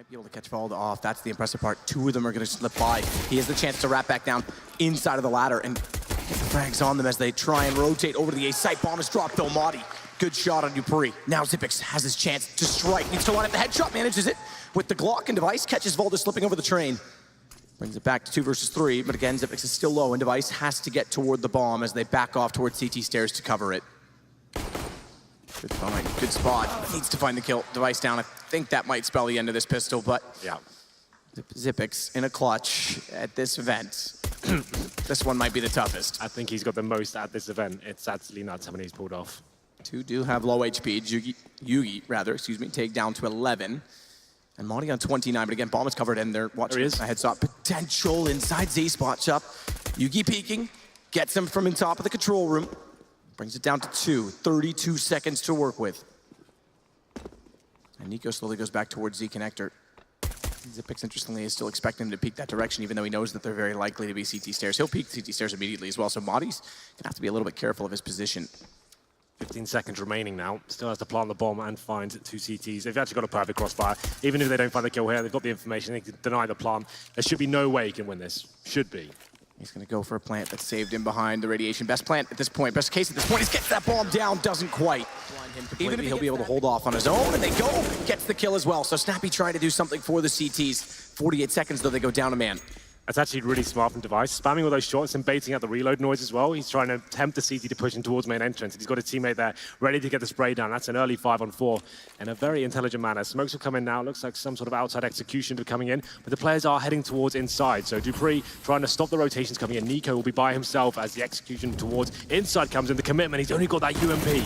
Might be able to catch Valda off. That's the impressive part. Two of them are going to slip by. He has the chance to wrap back down inside of the ladder and get the frags on them as they try and rotate over to the A site. Bomb is dropped though. Madi, good shot on Dupree. Now Xyp9x has his chance to strike. Needs to line up the headshot, manages it with the Glock, and Device catches Valda slipping over the train. Brings it back to 2 versus 3, but again, Xyp9x is still low, and Device has to get toward the bomb as they back off towards CT stairs to cover it. Good find, good spot. Needs to find the kill. Device down. I think that might spell the end of this pistol, but yeah. Xyp9x in a clutch at this event. This one might be the toughest. I think he's got the most at this event. It's absolutely nuts how many he's pulled off. Two do have low HP. Yugi, take down to 11. And Madi on 29, but again, bomb is covered and they're watching a headshot potential inside Z spot up. Yugi peeking, gets him from in top of the control room. Brings it down to 2, 32 seconds to work with. And Nico slowly goes back towards Z connector. Xyp9x, interestingly, is still expecting him to peek that direction, even though he knows that they're very likely to be CT stairs. He'll peek CT stairs immediately as well, so Madi's gonna have to be a little bit careful of his position. 15 seconds remaining now. Still has to plant the bomb and find 2 CTs. They've actually got a perfect crossfire. Even if they don't find the kill here, they've got the information. They can deny the plant. There should be no way he can win this. Should be. He's going to go for a plant that's saved him behind the radiation. Best plant at this point, best case at this point. He gets that bomb down, doesn't quite. Even if he'll be able to hold off on his own, and they go, gets the kill as well. So Snappy trying to do something for the CTs. 48 seconds, though, they go down a man. That's actually really smart from Device. Spamming all those shots and baiting out the reload noise as well. He's trying to tempt the CT to push him towards main entrance. He's got a teammate there ready to get the spray down. That's an early 5-on-4 in a very intelligent manner. Smokes will come in now. Looks like some sort of outside execution coming in, but the players are heading towards inside. So Dupree trying to stop the rotations coming in. Nico will be by himself as the execution towards inside comes in. The commitment, he's only got that UMP.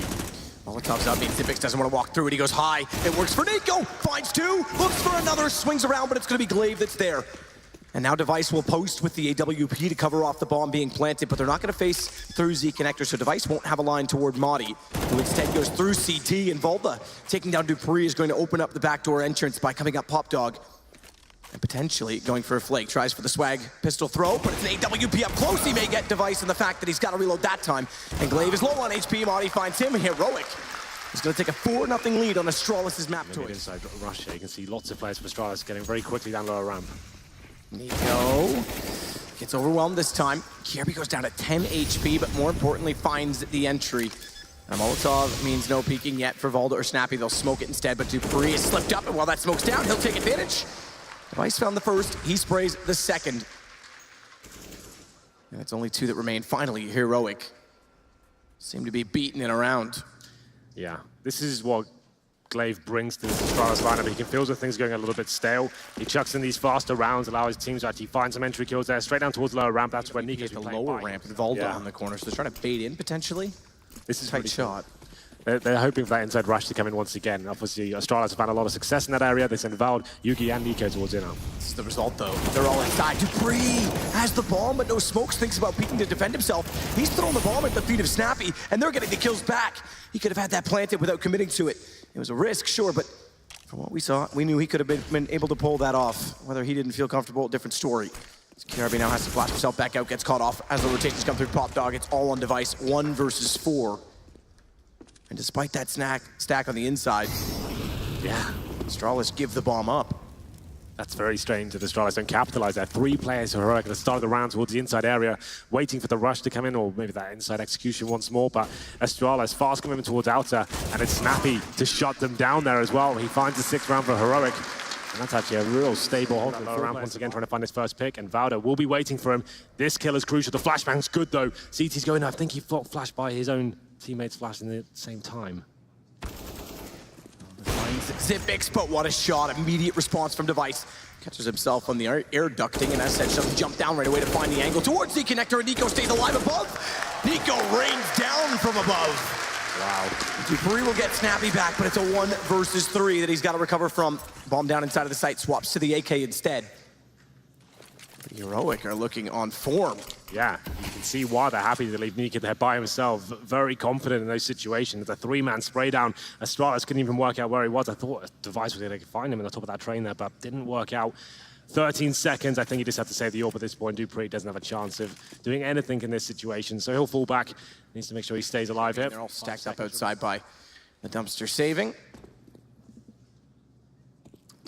Molotov's up, Xyp9x doesn't want to walk through it. He goes high. It works for Nico. Finds 2, looks for another, swings around, but it's going to be Glaive that's there. And now Device will post with the AWP to cover off the bomb being planted, but they're not going to face through Z connector, so Device won't have a line toward Madi, who instead goes through CT, and Valda taking down Dupree is going to open up the backdoor entrance by coming up Pop Dog. And potentially going for a flake, tries for the swag pistol throw, but it's an AWP up close. He may get Device, and the fact that he's got to reload that time. And Glaive is low on HP, Madi finds him, Heroic. He's going to take a 4-0 lead on Astralis' map choice. Inside rush here, you can see lots of players for Astralis getting very quickly down lower ramp. Nico gets overwhelmed this time. Kirby goes down to 10 HP, but more importantly finds the entry. And Molotov means no peeking yet for Valda or Snappy. They'll smoke it instead, but Dupree is slipped up, and while that smoke's down, he'll take advantage. Device found the first, he sprays the second. And it's only 2 that remain. Finally, Heroic seem to be beaten in a round. Yeah, this is what Glaive brings to the Astralis lineup. He can feel that things going a little bit stale. He chucks in these faster rounds, allows his teams to actually find some entry kills there, straight down towards lower ramp. That's where Nico's the lower ramp and Valda on the corner, so they're trying to bait in potentially. This is tight really shot. They're hoping for that inside rush to come in once again. Obviously, Astralis have had a lot of success in that area. They send Vald, Yugi, and Nico towards inner. This is the result, though. They're all inside. Dupree has the bomb, but no smokes. Thinks about peeking to defend himself. He's throwing the bomb at the feet of Snappy, and they're getting the kills back. He could have had that planted without committing to it. It was a risk, sure, but from what we saw, we knew he could have been able to pull that off. Whether he didn't feel comfortable, different story. Kirby now has to flash himself back out, gets caught off as the rotations come through Pop Dog. It's all on Device, 1 versus 4. And despite that stack on the inside, yeah, Astralis give the bomb up. That's very strange that Astralis don't capitalize there. 3 players who are at the start of the round towards the inside area, waiting for the rush to come in, or maybe that inside execution once more. But Astralis fast coming towards outer, and it's Snappy to shut them down there as well. He finds the 6th round for Heroic. And that's actually a real stable hold. Lower ramp once again, trying to find his first pick, and Valda will be waiting for him. This kill is crucial. The flashbang's good though. CT's going, I think he fought flash by his own teammates flashing at the same time. Xyp9x, but what a shot. Immediate response from Device. Catches himself on the air ducting, and as said, doesn't jump down right away to find the angle towards the connector, and Nico stays alive above. Nico rains down from above. Wow. Dupree will get Snappy back, but it's a 1 versus 3 that he's got to recover from. Bomb down inside of the site, swaps to the AK instead. But Heroic are looking on form. Yeah, you can see why they're happy to leave Nico there by himself. Very confident in those situations. The 3-man spray down. Astralis couldn't even work out where he was. I thought a Device was going to find him on the top of that train there, but didn't work out. 13 seconds. I think he just had to save the AWP at this point. Dupree doesn't have a chance of doing anything in this situation, so he'll fall back. Needs to make sure he stays alive here. They're all stacked up outside by the dumpster saving.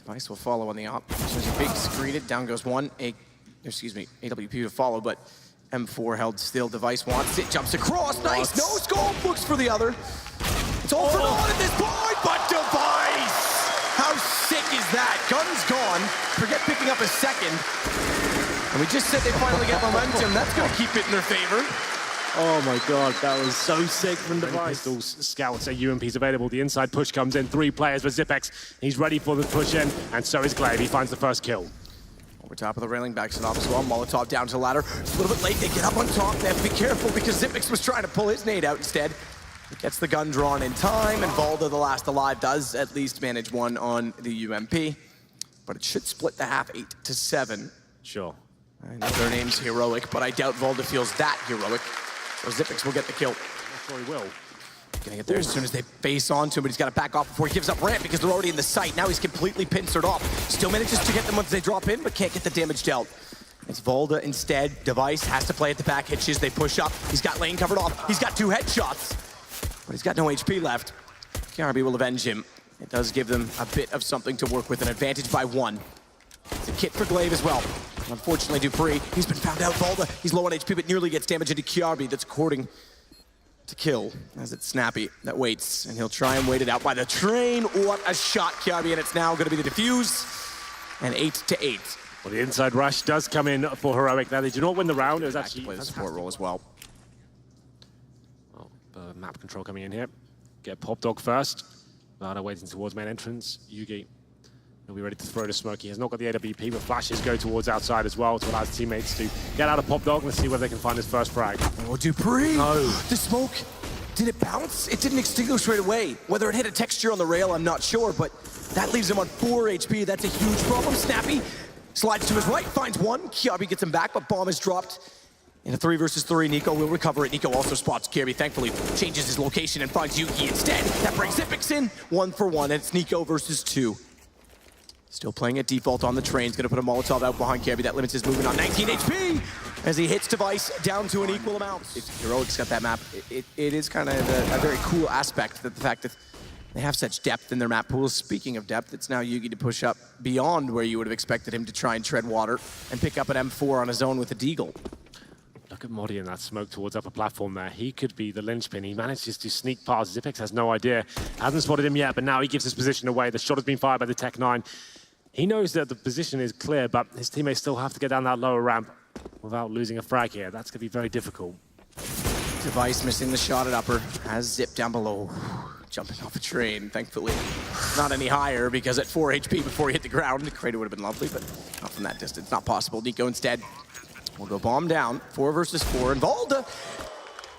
Device will follow on the op. So there's a big screened. Down goes one. AWP to follow, but M4 held still. Device wants it. Jumps across. Nice. No scope. Looks for the other. It's all for naught at this point, but Device! How sick is that? Gun's gone. Forget picking up a second. And we just said they finally get momentum. That's going to keep it in their favor. Oh my god, that was so sick from Device. Pistols, scouts, UMP's available. The inside push comes in. 3 players for Zipex. He's ready for the push in, and so is Glaive. He finds the first kill. Over top of the railing, backs it off as well. Molotov down to the ladder. A little bit late. They get up on top. They have to be careful because Zipex was trying to pull his nade out instead. He gets the gun drawn in time, and Valda, the last alive, does at least manage one on the UMP. But it should split the half 8-7. Sure. I know their name's heroic, but I doubt Valda feels that heroic. So Zipex will get the kill. I'm sure he will. Gonna get there as soon as they face onto him, but he's got to back off before he gives up ramp because they're already in the site. Now he's completely pincered off. Still manages to get them once they drop in, but can't get the damage dealt. It's Valda instead. Device has to play at the back hitches. They push up. He's got lane covered off. He's got 2 headshots, but he's got no HP left. KRB will avenge him. It does give them a bit of something to work with, an advantage by 1. It's a kit for Glaive as well. Unfortunately, Dupree, he's been found out. Valda, he's low on HP, but nearly gets damage into KRB. That's according to kill, as it's Snappy that waits, and he'll try and wait it out by the train. What a shot, KRB, and it's now going to be the defuse, and 8-8. Well, the inside rush does come in for Heroic. Now, they do not win the round. It was actually play the support role as well. Well, map control coming in here. Get Pop Dog first. Lada waiting towards main entrance. Yugi will be ready to throw the smoke. He has not got the AWP, but flashes go towards outside as well to allow his teammates to get out of Pop Dog and see whether they can find his first frag. Oh, Dupree! No. The smoke, did it bounce? It didn't extinguish right away. Whether it hit a texture on the rail, I'm not sure, but that leaves him on 4 HP. That's a huge problem. Snappy slides to his right, finds one. KRB gets him back, but bomb is dropped. In a 3 versus 3, Nico will recover it. Nico also spots KRB, thankfully changes his location and finds Yuki instead. That brings Zipex in, 1 for 1, and it's Nico versus 2. Still playing at default on the train. He's gonna put a Molotov out behind KRB. That limits his movement on 19 HP as he hits Device down to an equal amount. If Heroic's got that map, it is kind of a very cool aspect, that the fact that they have such depth in their map pools. Speaking of depth, it's now Yugi to push up beyond where you would have expected him to try and tread water and pick up an M4 on his own with a Deagle. Look at Modi in that smoke towards upper platform there. He could be the linchpin. He manages to sneak past. Zipex has no idea. Hasn't spotted him yet, but now he gives his position away. The shot has been fired by the Tech 9. He knows that the position is clear, but his teammates still have to get down that lower ramp without losing a frag here. That's going to be very difficult. Device missing the shot at upper. Has Zip down below. Jumping off a train, thankfully. Not any higher, because at 4 HP before he hit the ground, the crater would have been lovely, but not from that distance. Not possible. Nico instead will go bomb down. 4 versus 4. And Valda,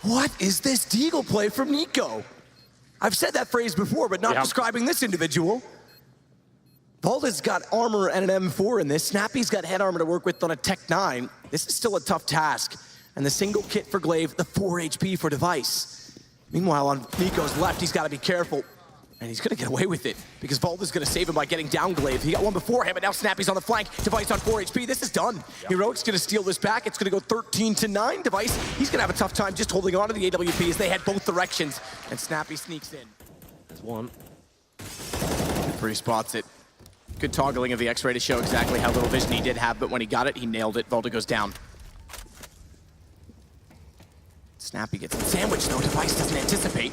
what is this Deagle play from Nico? I've said that phrase before, but not describing this individual. Valda's got armor and an M4 in this. Snappy's got head armor to work with on a Tech 9. This is still a tough task. And the single kit for Glaive, the 4 HP for Device. Meanwhile, on Nico's left, he's got to be careful. And he's going to get away with it, because Valda's going to save him by getting down Glaive. He got one before him, but now Snappy's on the flank. Device on 4 HP. This is done. Heroic's going to steal this back. It's going to go 13-9. Device, he's going to have a tough time just holding on to the AWP as they head both directions. And Snappy sneaks in. There's one. Dupree spots it. Good toggling of the X-ray to show exactly how little vision he did have, but when he got it, he nailed it. Valda goes down. Snappy gets sandwiched, though. Device doesn't anticipate.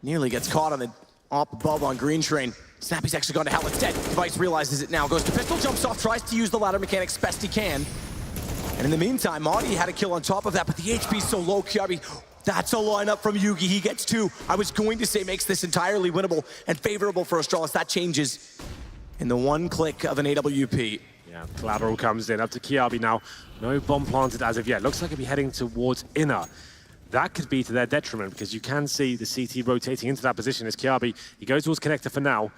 Nearly gets caught on the up above on green train. Snappy's actually gone to hell instead. Device realizes it now. Goes to pistol, jumps off, tries to use the ladder mechanics best he can. And in the meantime, Madi had a kill on top of that, but the HP's so low, KRB. That's a lineup from Yugi. He gets 2. I was going to say makes this entirely winnable and favorable for Astralis. That changes in the 1 click of an AWP. Yeah, collateral comes in up to KRB now. No bomb planted as of yet. Looks like he'll be heading towards inner. That could be to their detriment, because you can see the CT rotating into that position as KRB. He goes towards connector for now,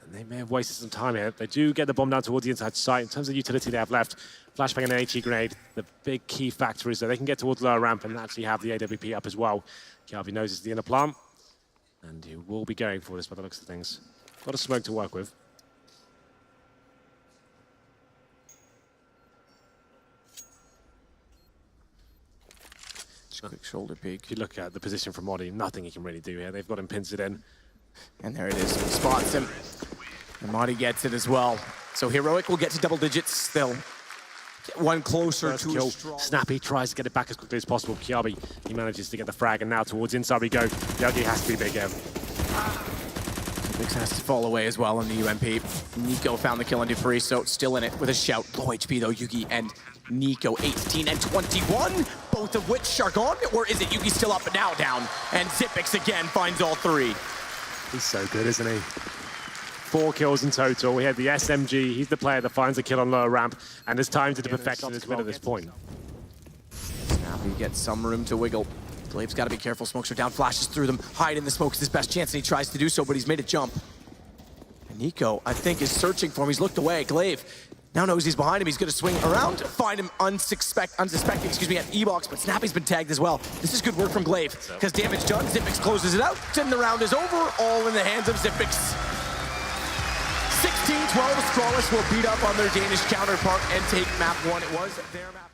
and they may have wasted some time here. They do get the bomb down towards the inside site. In terms of utility they have left, flashbang and an HE grenade, the big key factor is that they can get towards lower ramp and actually have the AWP up as well. KRB knows it's the inner plant, and he will be going for this by the looks of things. Got a smoke to work with. Quick shoulder peek. If you look at the position from Modi, nothing he can really do here. They've got him pincered in. And there it is. Spots him. Amadi gets it as well. So Heroic will get to double digits. They'll get one closer First to kill. a strong... Snappy tries to get it back as quickly as possible. Kiabi, he manages to get the frag, and now towards inside we go. Yogi has to be big M. Vix has to fall away as well on the UMP. Nico found the kill on Dupree, so still in it with a shout. Low HP though, Yugi and Nico, 18 and 21, both of which are gone. Or is it Yugi still up but now down? And Zipix again finds all three. He's so good, isn't he? 4 kills in total. We had the SMG. He's the player that finds a kill on lower ramp, and there's time to the perfection as well at this point. Now he gets some room to wiggle. Glave's got to be careful. Smokes are down, flashes through them. Hide in the smoke is his best chance, and he tries to do so, but he's made a jump. And Nico, I think, is searching for him. He's looked away. Glaive now knows he's behind him. He's going to swing around, find him unsuspecting, at E-box, but Snappy's been tagged as well. This is good work from Glaive, because damage done. Zipix closes it out, and the round is over, all in the hands of Zipix. 16-12, Astralis will beat up on their Danish counterpart and take map 1. It was their map.